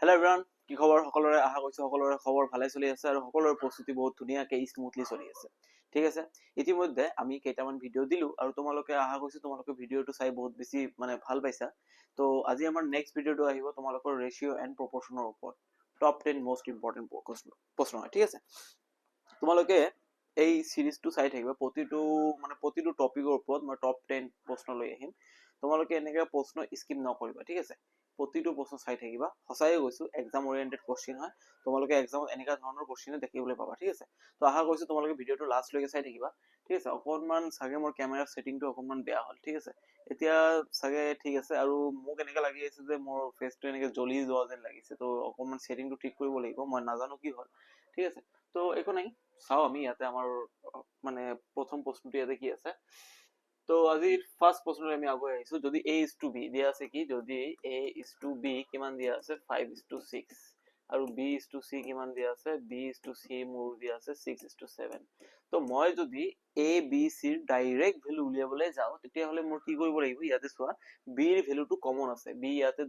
Hello' everyone, কি খবৰ সকলোৰে? আশা কৰিছো সকলোৰে খবৰ ভালে চলি আছে আৰু সকলোৰে প্ৰস্তুতি বহুত ধুনীয়াকৈ স্মুথলি চলি আছে। ঠিক আছে, ইতিমধ্যে আমি কেইটামান ভিডিঅ' দিলো আৰু তোমালোকে আশা কৰিছো তোমালোকে ভিডিঅ'টো চাই বহুত বেছি ভাল পাইছা। তো আজি আমাৰ নেক্সট ভিডিঅ'টো আহিব তোমালোকৰ ৰেচিঅ' এণ্ড প্ৰপৰ্চনৰ ওপৰত। টপ 10 মোষ্ট ইম্পৰ্টেণ্ট প্ৰশ্ন হয়। ঠিক আছে, তোমালোকে এই সিৰিজটো চাই থাকিবা। প্ৰতিটো টপিকৰ ওপৰত মই টপ 10 প্ৰশ্ন লৈ আহিম। তোমালোকে এনেকৈ প্ৰশ্ন স্কিপ নকৰিবা। ঠিক আছে, প্ৰতিটো প্ৰশ্ন চাই থাকিবা। সঁচাই কৈছো, এক্সাম ওৰিয়েণ্টেড কোৱেশ্চন হয়। তোমালোকে এক্সামত এনেকুৱা ধৰণৰ কোৱেশ্চন দেখিবলৈ পাবা। ঠিক আছে, তো আশা কৰিছো তোমালোকে ভিডিঅ'টো লাষ্টলৈকে চাই থাকিবা। ঠিক আছে, অকণমান চাগে মোৰ কেমেৰাৰ ছেটিংটো অকণমান বেয়া হ'ল। ঠিক আছে, এতিয়া চাগে ঠিক আছে। আৰু মোক এনেকুৱা লাগি আছে যে মোৰ ফেচটো এনেকৈ জ্বলি যোৱা যেন লাগিছে। তো অকণমান ছেটিংটো ঠিক কৰিব লাগিব, মই নাজানো কি হ'ল। ঠিক আছে, তো একো নাই, চাওঁ আমি ইয়াতে আমাৰ প্ৰথম প্ৰশ্নটো ইয়াতে কি আছে। তো আজিৰ ফাৰ্ষ্ট প্ৰশ্নলৈ আমি আগুৱাই আহিছো। যদি A:B দিয়া আছে, কি যদি A:B কিমান দিয়া আছে 5:6 আৰু B:C কিমান দিয়া আছে B:C মোৰ দিয়া আছে 6:7। তো মই যদি A, B, C ৰ ডাইৰেক্ট ভ্যালু উলিয়াবলৈ যাওঁ তেতিয়াহ'লে মোৰ কি কৰিব লাগিব? ইয়াতে চোৱা, B ৰ ভ্যালুটো কমন আছে। B ইয়াতে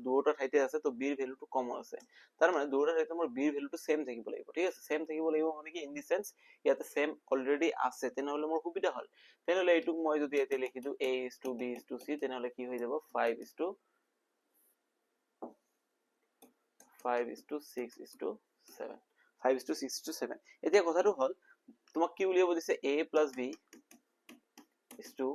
দুটা ঠাইতে আছে, তো B ৰ ভ্যালুটো কমন আছে। তাৰ মানে দুটা ঠাইতে মোৰ B ৰ ভ্যালুটো সেম থাকিব লাগিব। ঠিক আছে, সেম থাকিব লাগিব মানে কি, ইন দি সেন্স ইয়াতে সেম অলৰেডি আছে, তেনেহ'লে মোৰ সুবিধা হ'ল। তেনেহ'লে এইটোক মই যদি ইয়াতে লিখি দিওঁ A:B:C, তেনেহ'লে কি হৈ যাব 5:6:7। এতিয়া কথাটো হ'ল, তোমাক কি উলিয়াব দিছে? A plus B is to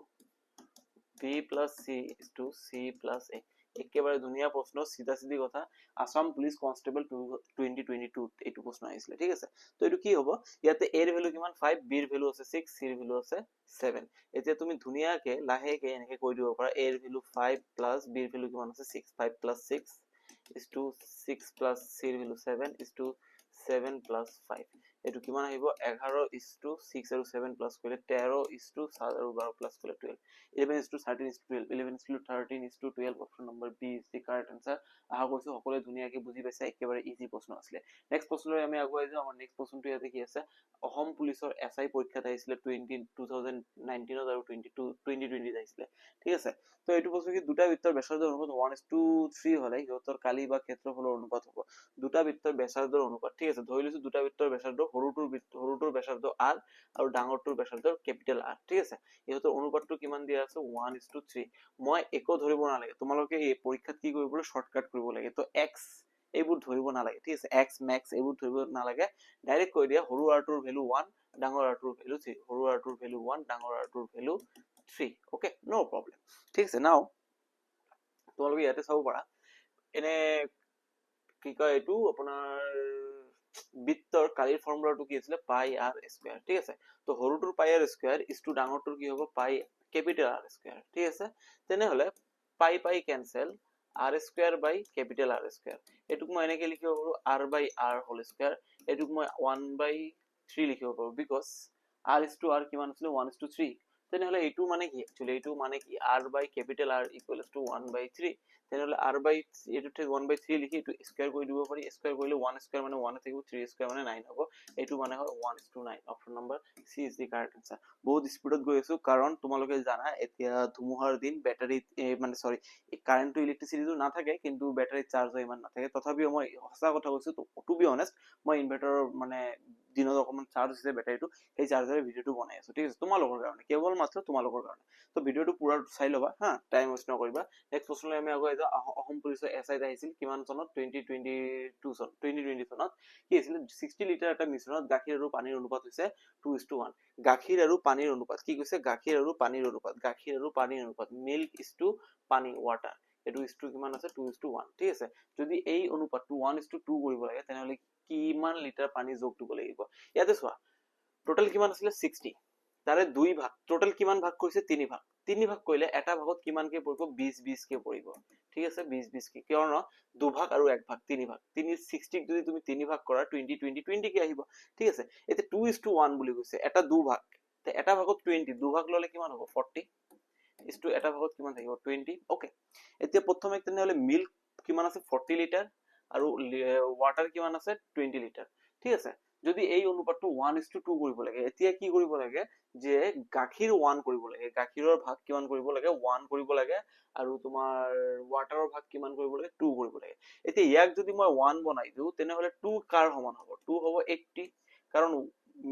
B plus C is to C plus A। একেবাৰে ধুনীয়া প্ৰশ্ন, চিধা চিধি কথা। আসাম পুলিচ কনষ্টেবল 2022 এইটো প্ৰশ্ন আহিছিলে। ঠিক আছে, তো এইটো কি হ'ব? ইয়াতে A ৰ ভ্যালু কিমান 5, B ৰ ভ্যালু আছে 6, C ৰ ভ্যালু আছে 7। এতিয়া তুমি ধুনীয়াকে লাহেকে এনেকে কৈ দিব পাৰা A ৰ ভ্যালু 5 প্লাস B ৰ ভ্যালু কিমান আছে 6। 5 plus 6 is to 6 plus C ৰ ভ্যালু 7 is to 7 plus 5। এইটো কিমান আহিব? 11 is to 6 আৰু 7 প্লাস কৰিলে 13 is to 7 আৰু 12 প্লাস কৰিলে 12। 11 is to 13 is to 12। 11 is to 13 is to 12। Option number B is the correct answer. আশা কৰিছো সকলোৱে ধুনীয়াকে বুজি পাইছে, একেবাৰে ইজি প্ৰশ্ন আছিলে। নেক্সট প্ৰশ্নলৈ আমি আগুৱাই যাওঁ। আমাৰ নেক্সট প্ৰশ্নটো ইয়াতে কি আছে? অসম পুলিচৰ SI পৰীক্ষাত আহিছিলে 2019 আৰু 2020 আহিছিলে। ঠিক আছে, তো এইটো প্ৰশ্ন কি, দুটা বৃত্তৰ ব্যাসাৰ্ধৰ অনুপাত 1:3 হলে সিহঁতৰ কালি বা ক্ষেত্ৰফলৰ অনুপাত হ'ব। দুটা বৃত্তৰ ব্যাসাৰ্ধৰ অনুপাত। ঠিক আছে, ধৰি লৈছো দুটা বৃত্তৰ ব্যাসাৰ্ধ, সৰুটোৰ ব্যাসাৰ্ধ R আৰু ডাঙৰটোৰ ব্যাসাৰ্ধ কেপিটেল R। ঠিক আছে, ইহঁতৰ অনুপাতটো কিমান দিয়া আছে? 1:3। মই একো ধৰিব নালাগে, তোমালোকে এই পৰীক্ষাত কি কৰিব লাগে? শৰ্টকাট কৰিব লাগে। তো x এইবোৰ ধৰিব নালাগে। ঠিক আছে, x max এইবোৰ ধৰিব নালাগে, ডাইৰেক্ট কৈ দিয়া সৰু r টোৰ ভ্যালু 1, ডাঙৰ r টোৰ ভ্যালু 3। সৰু r টোৰ ভ্যালু 1, ডাঙৰ r টোৰ ভ্যালু 3। ওকে, নো প্ৰবলেম। ঠিক আছে, নাও তোমালোকে ইয়াতে চাব পাৰা, এনে কি কয় এইটো আপোনাৰ বৃত্তৰ কালিৰ ফৰ্মুলাটো কি আছিলে? পাই r স্কয়াৰ। ঠিক আছে, তো সৰুটোৰ পাই r স্কয়াৰ ইজ টু ডাঙৰটোৰ কি হ'ব? পাই কেপিটেল R স্কয়াৰ। ঠিক আছে, তেনেহলে pi pi cancel, r square by capital R square. এটুক মই এনেকে লিখিব পাৰো r by r whole square. এটুক মই 1/3 লিখিব পাৰো, because r is to r কিমান আছিল? 1:3। তেনেহলে এইটো মানে কি? একচুয়ালি এইটো মানে কি, r বাই কেপিটেল R ইকুৱেলস টু 1/3। তেনেহলে r বাই এইটো 1/3 লিখি এইটো স্কয়াৰ কৰি দিব পাৰি। স্কয়াৰ কৰিলে 1 স্কয়াৰ মানে 1 থাকিব, 3 স্কয়াৰ মানে 9 হ'ব। এইটো মানে হয় 1:9। Option number C is the correct answer. বহুত স্পিডত গৈ আছো, কাৰণ তোমালোকে জানা এতিয়া ধুমুহাৰ দিন, বেটাৰী কাৰেণ্টটো ইলেক্ট্ৰিচিটিটো নাথাকে, কিন্তু বেটাৰী চাৰ্জ হয় ইমান নাথাকে। তথাপিও মই সঁচা কথা কৈছো, টু বি অনেষ্ট, মই ইনভাৰ্টাৰৰ দিনত অকণমান চাৰ্জ হৈছে বেটাৰীটো, সেই চাৰ্জাৰে ভিডিঅ'টো বনাই আছো। ঠিক আছে, তোমালোকৰ কাৰণে, কেৱল মাত্ৰ তোমালোকৰ কাৰণে। তো ভিডিঅ'টো পুৰা চাই ল'বা হা, টাইম ৱেষ্ট নকৰিবা। নেক্সট প্ৰশ্নলৈ আমি আগুৱাই যাওঁ। অসম পুলিচৰ SI আহিছিল কিমান চনত? 2020 চনত। কি আছিল? 60 লিটাৰ এটা মিশ্ৰণত গাখীৰ আৰু পানীৰ অনুপাত হৈছে 2:1। গাখীৰ আৰু পানীৰ অনুপাত কি কৈছে? গাখীৰ আৰু পানীৰ অনুপাত। গাখীৰ আৰু পানীৰ অনুপাত, মিল্ক ইজ টু পানী, ৱাটাৰ। এইটো ইজ টু কিমান আছে? 2:1। ঠিক আছে, যদি এই অনুপাতটো 1:2 কৰিব লাগে, তেনেহলে কিমান লিটাৰ পানী যোগ দিব লাগিব? ইয়াতে চোৱা, টোটাল কিমান আছিলে? 60। তাৰে 2 ভাগ, টোটাল কিমান ভাগ কৰিছে? 3 ভাগ। 3 ভাগ কৰিলে এটা ভাগত কিমানকে পৰিব? 20 কে পৰিব। ঠিক আছে, 20 কে, কিয়নো দুভাগ আৰু এক ভাগ, 3 ভাগ। 60 যদি তুমি 3 ভাগ কৰা 20 কে আহিব। ঠিক আছে, এতিয়া 2:1 বুলি কৈছে, এটা দুভাগ, এটা ভাগত 20, দুভাগ ললে কিমান হ'ব? 40 ইজ টু এটা ভাগত কিমান থাকিব? 20। ওকে, এতিয়া প্ৰথমে তেনেহলে মিল্ক কিমান আছে? 40 লিটাৰ, আৰু ৱাটাৰ কিমান আছে? 20 লিটাৰ। ঠিক আছে, যদি এই অনুপাতটো 1:2 কৰিব লাগে, এতিয়া কি কৰিব লাগে যে গাখীৰ 1 কৰিব লাগে, গাখীৰৰ ভাগ কিমান কৰিব লাগে 1 কৰিব লাগে, আৰু তোমাৰ ৱাটাৰৰ ভাগ কিমান কৰিব লাগে 2 কৰিব লাগে। এতিয়া ইয়াক যদি মই 1 বনাই দিওঁ তেনেহলে 2 কাৰ সমান হ'ব? 2 হ'ব 80, কাৰণ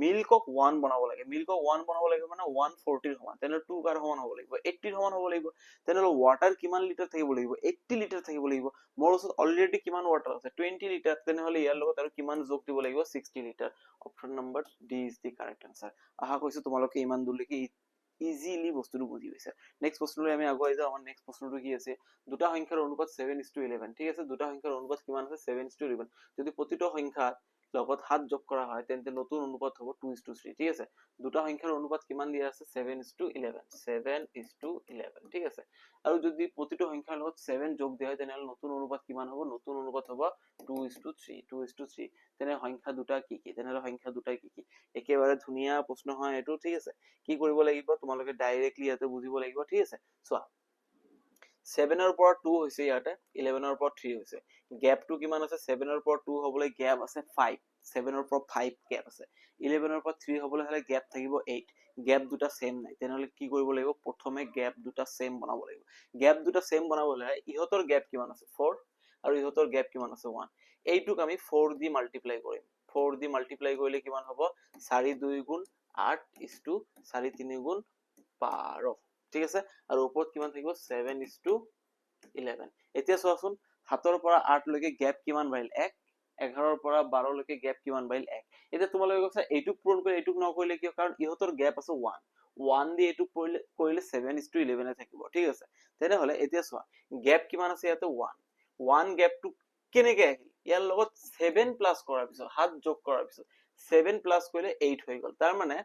মিল্কক 1 বনাব লাগে, মিল্কক 1 বনাব লাগে মানে 140 ৰ সমান, তেনেহলে 2 কাৰ সমান হ'ব লাগিব? 80 ৰ সমান হ'ব লাগিব। তেনেহলে ৱাটাৰ কিমান লিটাৰ থাকিব লাগিব? 80 লিটাৰ থাকিব লাগিব। মোৰ ওচৰত অলৰেডি কিমান ৱাটাৰ আছে? 20 লিটাৰ। তেনেহলে ইয়াৰ লগত আৰু কিমান যোগ দিব লাগিব? 60 litre. Option number D is the correct answer. আশা কৰিছো তোমালোকে ইমান দূৰলৈকে ইজিলি বস্তুটো বুজি পাইছা। নেক্সট প্ৰশ্নলৈ আমি আগুৱাই যাওঁ। আমাৰ নেক্সট প্ৰশ্নটো কি আছে? দুটা সংখ্যাৰ অনুপাত 7:11। ঠিক আছে, দুটা সংখ্যাৰ অনুপাত কিমান আছে? 7:11। যদি প্ৰতিটো সংখ্যাত লগত 7 যোগ কৰা হয় তেন্তে নতুন অনুপাত হ'ব 2:3। ঠিক আছে, দুটা সংখ্যাৰ অনুপাত কিমান দিয়া আছে? 7:11, 7:11। ঠিক আছে, আৰু যদি প্ৰতিটো সংখ্যাৰ লগত 7 যোগ দিয়া হয় তেনেহলে নতুন অনুপাত কিমান হ'ব? নতুন অনুপাত হ'ব 2:3, 2:3। তেনে সংখ্যা দুটা কি কি? তেনেহলে সংখ্যা দুটা কি কি? একেবাৰে ধুনীয়া প্ৰশ্ন হয় এইটো। ঠিক আছে, কি কৰিব লাগিব তোমালোকে ডাইৰেক্টলি ইয়াতে বুজিব লাগিব। ঠিক আছে, চোৱা 7 ৰ পৰা 2 হৈছে, ইয়াতে 11 ৰ পৰা 3 হৈছে। গ্যাপটো কিমান আছে? 7 ৰ পৰা 2 হবলৈ গ্যাপ আছে 5, 7 ৰ পৰা 5 গ্যাপ আছে। 11 ৰ পৰা 3 হবলৈ হলে গ্যাপ থাকিব 8, গ্যাপ দুটা সেম নাই। তেনেহলে কি কৰিব লাগিব? প্ৰথমে গ্যাপ দুটা সেম বনাব লাগিব। গ্যাপ দুটা সেম বনাবলৈ ইহঁতৰ গ্যাপ কিমান আছে? 4, আৰু ইহঁতৰ গ্যাপ কিমান আছে? 1। এইটোক আমি 4 দি মাল্টিপ্লাই কৰিম। 4 দি মাল্টিপ্লাই কৰিলে কিমান হ'ব? 4 2 গুণ 8 4 3 গুণ 12। ঠিক আছে, আৰু ওপৰত কিমান থাকিব? 7:11। এতিয়া চোৱাচোন 7 ৰ পৰা 8 লৈকে গ্যাপ কিমান বাঢ়িল? 1। 11 ৰ পৰা 12 লৈকে গ্যাপ কিমান বাঢ়িল? 1। এতিয়া তোমালোকে কৈছা এইটোক পূৰণ কৰি এইটোক নকৰিলে কিয়? কাৰণ ইহঁতৰ গ্যাপ আছে 1, 1 দি এইটোক কৰিলে 7:11 থাকিব। ঠিক আছে, তেনেহলে এতিয়া চোৱা গ্যাপ কিমান আছে? ইয়াতে 1, 1 গ্যাপটো কেনেকে আহিল? ইয়াৰ লগত 7 প্লাস কৰাৰ পিছত, 7 যোগ কৰাৰ পিছত 7 প্লাস কৰিলে 8 হৈ গল। তাৰ মানে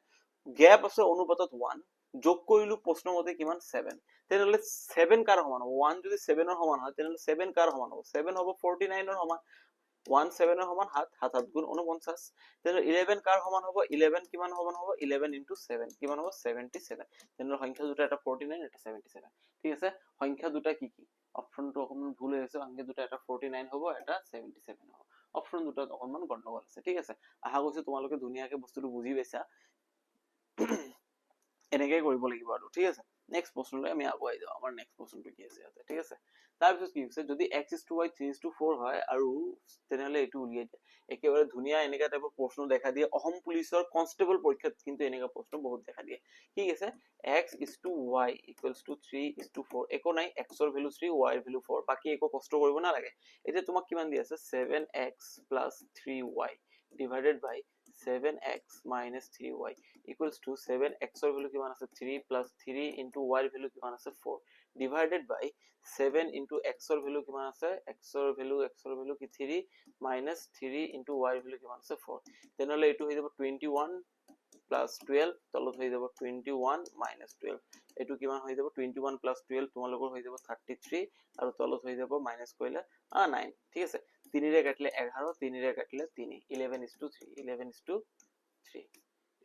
গ্যাপ আছে অনুপাতত 1, যোগ কৰিলো প্ৰশ্ন মতে কিমান? 7। তেনেহলে 7 কাৰ সমান হ'ব? 1 যদি 7 ৰ সমান হয় তেনেহলে 7 কাৰ সমান হ'ব? 7 হ'ব 49 ৰ সমান। 1 7 ৰ সমান 7, 7 7 গুণ 49। তেনেহলে 11 কাৰ সমান হ'ব? 11 কিমান সমান হ'ব? 11 into 7 কিমান হ'ব? 77। তেনেহলে সংখ্যা দুটা, এটা 49, এটা 77। ঠিক আছে, সংখ্যা দুটা কি কি? অপশনটো অকমান ভুল হৈ আছে। সংখ্যা দুটা, এটা 49 হ'ব, এটা 77 হ'ব। অপশন দুটাত অকমান গণ্ডগোল আছে। ঠিক আছে, আশা কৰিছো তোমালোকে ধুনীয়াকে বস্তুটো বুজি পাইছা। এনেকে কৰিব লাগিব আৰু। ঠিক আছে, নেক্সট প্ৰশ্নলৈ আমি আগুৱাই যাওঁ। আমাৰ নেক্সট প্ৰশ্নটো কি আছে ইয়াতে? ঠিক আছে, তাৰপিছত কি হৈছে? যদি x:y 3:4 হয় আৰু তেনেহলে এইটো উলিয়াই দিয়া। একেবাৰে ধুনীয়া এনেকা টাইপৰ প্ৰশ্ন দেখা দিয়ে। অসম পুলিচৰ কনষ্টেবল পৰীক্ষাত কিন্তু এনেকা প্ৰশ্ন বহুত দেখা দিয়ে। ঠিক আছে, x:y = 3:4। একো নাই, x ৰ ভ্যালু 3, y ৰ ভ্যালু 4, বাকি একো কষ্ট কৰিব নালাগে। এতিয়া তোমাক কিমান দি আছে? 7x + 3y divided by 7x - 3y = 7x ৰ ভ্যালু কিমান আছে? 3 + 3 into y ৰ ভ্যালু কিমান আছে? 4 divided by 7 into x ৰ ভ্যালু কিমান আছে? x ৰ ভ্যালু কি? 3 minus 3 into y ৰ ভ্যালু কিমান আছে? 4। তেনেহলে এইটো হৈ যাব 21 plus 12, তলত হৈ যাব 21 minus 12। এইটো কিমান হৈ যাব? 21 plus 12 তোমালোকৰ হৈ যাব 33, আৰু তলত হৈ যাব মাইনাস কৰিলে 9। ঠিক আছে, 3 ৰে কাটিলে 11, 3 ৰে কাটিলে 3, 11:3, 11:3,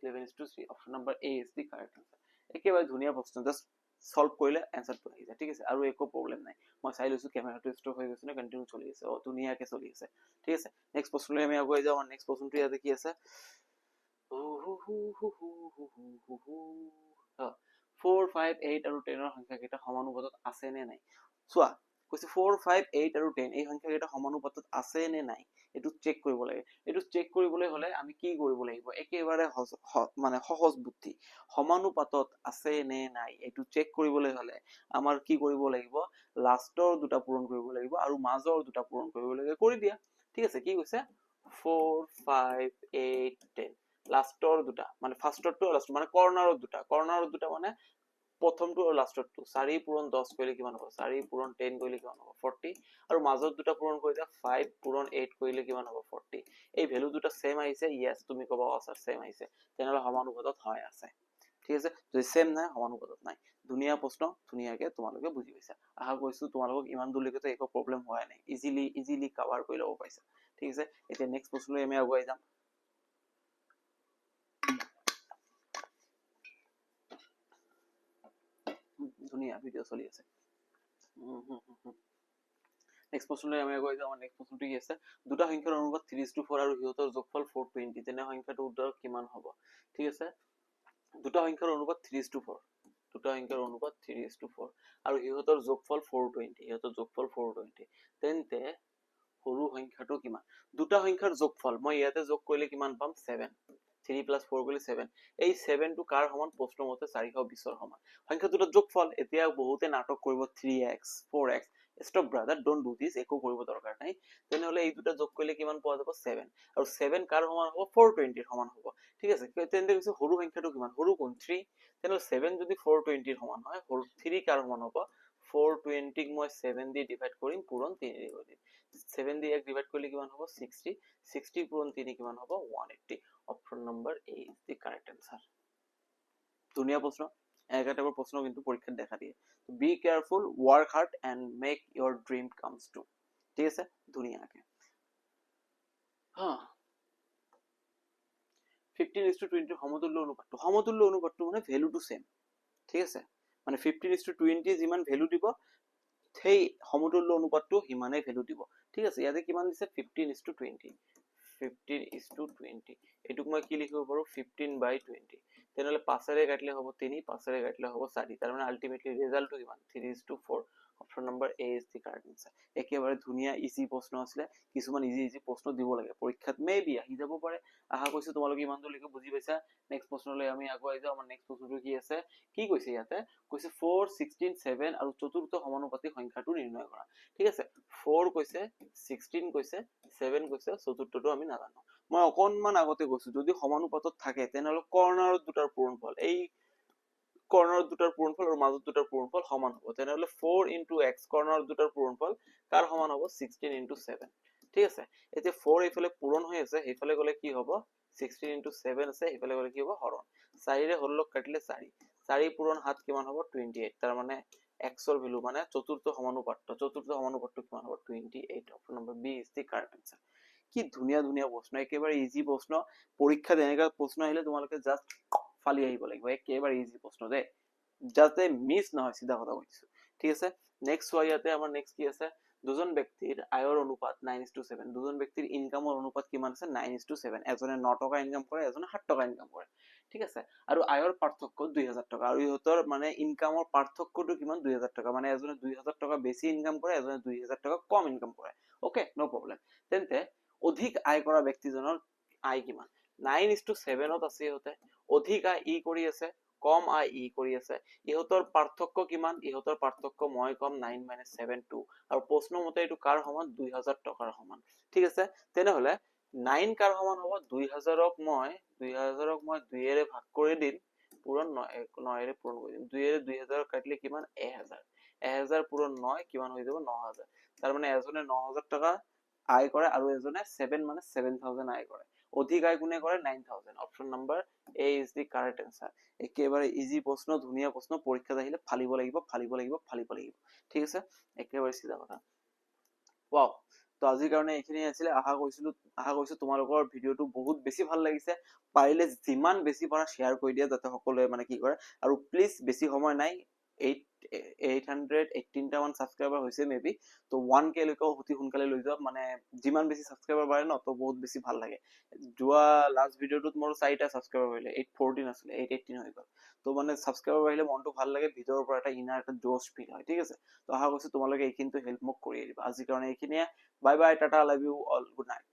11:3। Option number A is the correct answer. একেবাৰে ধুনীয়া প্ৰশ্ন, জাস্ট সলভ কৰিলে এনসাৰটো আহি যায়। ঠিক আছে, আৰু একো প্ৰবলেম নাই। মই চাই লৈছো কেমেৰাটো ষ্টপ হৈ গৈছে নে কন্টিনিউ চলি আছে? ধুনীয়াকে চলি আছে। ঠিক আছে, নেক্সট প্ৰশ্নলৈ আমি আগুৱাই যাওঁ। আমাৰ নেক্সট প্ৰশ্নটো ইয়াতে কি আছে? 4 5 8 আৰু 10 ৰ সংখ্যা কেইটা সমানুপাতত আছে নে নাই? চোৱা কৈছে 4 5 8 আৰু 10 এই সংখ্যা কেইটা সমানুপাতত আছে নে নাই এইটো চেক কৰিব লাগে। এইটো চেক কৰিবলৈ হলে আমি কি কৰিব লাগিব? একেবাৰে মানে সহজ বুদ্ধি। সমানুপাতত আছে নে নাই এইটো চেক কৰিবলৈ হলে আমাৰ কি কৰিব লাগিব? লাষ্টৰ দুটা পূৰণ কৰিব লাগিব আৰু মাজৰ দুটা পূৰণ কৰিব লাগিব। কৰি দিয়া। ঠিক আছে, কি কৈছে? 4 5 8 10 লাষ্টৰ দুটা মানে ফাৰ্ষ্টৰটো আৰু লাষ্ট মানে কৰ্নাৰৰ দুটা মানে প্ৰথমটো আৰু লাষ্টৰটো। 4 পূৰণ 10 কৰিলে কিমান হ'ব? 4 পূৰণ 10 কৰিলে কিমান হ'ব? 40, আৰু মাজত দুটা পূৰণ কৰি দিয়া 5 পূৰণ 8 কৰিলে কিমান হ'ব? 40। এই ভ্যালু দুটা সেম আহিছে? ইয়েস, তুমি কবা স্যার সেম আহিছে, তেনেহলে সমানুপাতত হয় আছে। ঠিক আছে, যদি সেম নাই সমানুপাতত নাই। ধুনীয়া প্ৰশ্ন, ধুনীয়াকে তোমালোকে বুজি পাইছা। আশা কৰিছো তোমালোকক ইমান দূৰলৈকে একো প্ৰবলেম হোৱা নাই, ইজিলি কভাৰ কৰি ল'ব পাইছা। ঠিক আছে, এতিয়া নেক্সট প্ৰশ্নলৈ আমি আগুৱাই যাম। ধুনীয়া ভিডিও চলি আছে। নেক্সট প্ৰশ্নলৈ আমি গৈ যাওঁ। আমাৰ নেক্সট প্ৰশ্নটো কি আছে, দুটা সংখ্যাৰ অনুপাত 3:4 আৰু সিহঁতৰ যোগফল 420, তেনে সংখ্যাটোৰ উত্তৰ কিমান হ'ব? ঠিক আছে, দুটা সংখ্যাৰ অনুপাত 3:4, দুটা সংখ্যাৰ অনুপাত 3:4 আৰু সিহঁতৰ যোগফল 420, সিহঁতৰ যোগফল 420, তেন্তে সৰু সংখ্যাটো কিমান? দুটা সংখ্যাৰ যোগফল মই ইয়াতে যোগ কৰিলে কিমান পাম? 7, 3 + 4 কৰিলে 7, এই 7 টো কাৰ সমান? প্ৰশ্ন মতে 420 সমান। সংখ্যা দুটাৰ যোগফল। এতিয়া বহুতে নাটক কৰিব 3x 4x, stop brother, don't do this, একো কৰিব দৰকাৰ নাই। তেনেহলে এই দুটা যোগ কৰিলে কিমান পোৱা যাব? 7, আৰু 7 কাৰ সমান হ'ব? 420 সমান হ'ব। ঠিক আছে, তেন্তে কৈছে সৰু সংখ্যাটো কিমান? সৰু কোন? 3, তেনেহলে 7 যদি 420 সমান হয়, 3 কাৰ সমান হ'ব? 420 ক মই 7 দি ডিভাইড কৰিম, পূৰণ 3 দি কৰিম। 7 দি 1 ডিভাইড কৰিলে কিমান হ'ব? 60, 60 পূৰণ 3 কিমান হ'ব? 180। Option number A is the correct answer. ধুনীয়া প্ৰশ্ন, এনেকুৱা টাইপৰ প্ৰশ্ন কিন্তু পৰীক্ষাত দেখা দিয়ে। Be careful, work hard and make your dream comes true. ঠিক আছে, ধুনীয়াকে। 15:20 সমতুল্য অনুপাতটো, সমতুল্য অনুপাতটো মানে ভেলুটো সেম। ঠিক আছে, মানে 15:20 যিমান ভেলু দিব, সেই সমতুল্য অনুপাতটো সিমানেই ভেলু দিব। ঠিক আছে, ইয়াতে কিমান দিছে? 15:20, 15:20, এইটোক মই কি লিখিব পাৰো? 15/20। তেনেহলে 5ৰে কাটিলে হ'ব 3, 5ৰে কাটিলে হ'ব 4, তাৰ মানে আলটিমেটলি ৰিজাল্টটো কিমান? 3:4। Option number A is the correct answer. একেবাৰে ধুনীয়া ইজি প্ৰশ্ন আছিলে, কিছুমান ইজি প্ৰশ্ন দিব লাগে পৰীক্ষাত, মেবি আহি যাব পাৰে। আশা কৰিছো তোমালোকে ইমান দূৰলৈকে বুজি পাইছা। নেক্সট প্ৰশ্নলৈ আমি আগুৱাই যাওঁ। আমাৰ নেক্সট প্ৰশ্নটো কি আছে? কি কৈছে ইয়াতে? কৈছে 4, 16, 7 আৰু চতুৰ্থ সমানুপাতিক সংখ্যাটো নিৰ্ণয় কৰা। ঠিক আছে, 4 কৈছে, 16 কৈছে, 7 কৈছে, চতুৰ্থটো আমি নাজানো। মই অকনমান আগতে কৈছো, যদি সমানুপাতত থাকে তেনেহলে কৰ্ণাৰত দুটাৰ পূৰণফল, এই কৰ্ণাৰত দুটাৰ পূৰণফল আৰু মাজত দুটাৰ পূৰণফল সমান হ'ব। তেনেহলে 4 × x কৰ্ণাৰত দুটাৰ পূৰণফল কাৰ সমান হ'ব? 16 × 7। ঠিক আছে, এতিয়া 4 এইফালে পূৰণ হৈ আছে, সেইফালে গলে কি হ'ব? 16 × 7 আছে, সেইফালে গলে কি হ'ব? হৰণ। 4ৰে হৰলক কাটিলে 4, 4 পূৰণ 7 কিমান হ'ব? 28, তাৰ মানে x ৰ ভ্যালু মানে চতুৰ্থ সমানুপাতটো কিমান হ'ব? 28। Option number B is the correct answer. কি ধুনীয়া ধুনীয়া প্ৰশ্ন, একেবাৰে ইজি প্ৰশ্ন। পৰীক্ষাত এনেকুৱা প্ৰশ্ন আহিলে তোমালোকে জাস্ট ফালি আহিব লাগিব, একেবাৰে ইজি প্ৰশ্ন দেই, যাতে মিছ নহয়, চিধা কথা কৈছো। ঠিক আছে, নেক্সট চোৱা, ইয়াতে আমাৰ নেক্সট কি আছে? দুজন ব্যক্তিৰ আয়ৰ অনুপাত 9:7, দুজন ব্যক্তিৰ ইনকামৰ অনুপাত কিমান আছে? 9:7। এজনে 9 টকা ইনকাম কৰে, এজনে 7 টকা ইনকাম কৰে। ঠিক আছে, আৰু আয়ৰ পাৰ্থক্য 2000 টকা, আৰু ইহঁতৰ মানে ইনকামৰ পাৰ্থক্যটো কিমান? 2000 টকা, মানে এজনে 2000 টকা বেছি ইনকাম কৰে, এজনে 2000 টকা কম ইনকাম কৰে। ওকে, নো প্ৰব্লেম। তেন্তে অধিক আয় কৰা ব্যক্তিজনৰ আয় কিমান? 9:7 আছে, ইহঁতে অধিক আয় ই কৰি আছে, কম আয় ই কৰি আছে। ইহঁতৰ পাৰ্থক্য কিমান? ইহঁতৰ পাৰ্থক্য মই কম 9 - 7 2, আৰু প্ৰশ্ন মতে এইটো কাৰ সমান? 2000 টকাৰ সমান। ঠিক আছে, তেনেহলে 9 কাৰ সমান হ'ব? 2000ক মই 2ৰে ভাগ কৰি দিম, পূৰণ 9ৰে পূৰণ কৰি দিম, 2ৰে 2000 কাটিলে কিমান? 1000, 1000 পূৰণ 9 কিমান হৈ যাব? 9000। তাৰ মানে এজনে 9000 টকা আয় কৰে আৰু এজনে 7 মানে 7000 আয় কৰে। অধিক আয় কোনে কৰে? 9000। Option number A is the correct answer. একেবাৰে ইজি প্ৰশ্ন, ধুনীয়া প্ৰশ্ন, পৰীক্ষাত আহিলে ফালিব লাগিব, ফালিব লাগিব, ফালিব লাগিব। ঠিক আছে, একেবাৰে চিধা কথা। ওয়াও, তো আজিৰ কাৰণে এইখিনি আছিলে। আশা কৰিছো তোমালোকৰ ভিডিঅ'টো বহুত বেছি ভাল লাগিছে। পাৰিলে যিমান বেছি পাৰা শ্বেয়াৰ কৰি দিয়া, যাতে সকলোৱে মানে কি কৰে। আৰু প্লিজ, বেছি সময় নাই, 818টা মান ছাবস্ক্ৰাইবাৰ হৈছে মেবি, তো 1K লৈকে অতি সোনকালে লৈ যাওক। মানে যিমান বেছি ছাবস্ক্ৰাইবাৰ বাঢ়ে ন, তো বহুত বেছি ভাল লাগে। যোৱা লাষ্ট ভিডিঅ'টোত মোৰ 4টা ছাবস্ক্ৰাইবাৰ বাঢ়িলে, 814 আছিলে, 818 হৈ গ'ল। তো মানে ছাবস্ক্ৰাইবাৰ বাঢ়িলে মনটো ভাল লাগে, ভিতৰৰ পৰা এটা ইনাৰ এটা জোচ ফিল হয়। ঠিক আছে, তো আশা কৰিছো তোমালোকে এইখিনিতে হেল্প মোক কৰি দিবা। আজিৰ কাৰণে এইখিনিয়ে, bye bye, Tata, love you all, good night.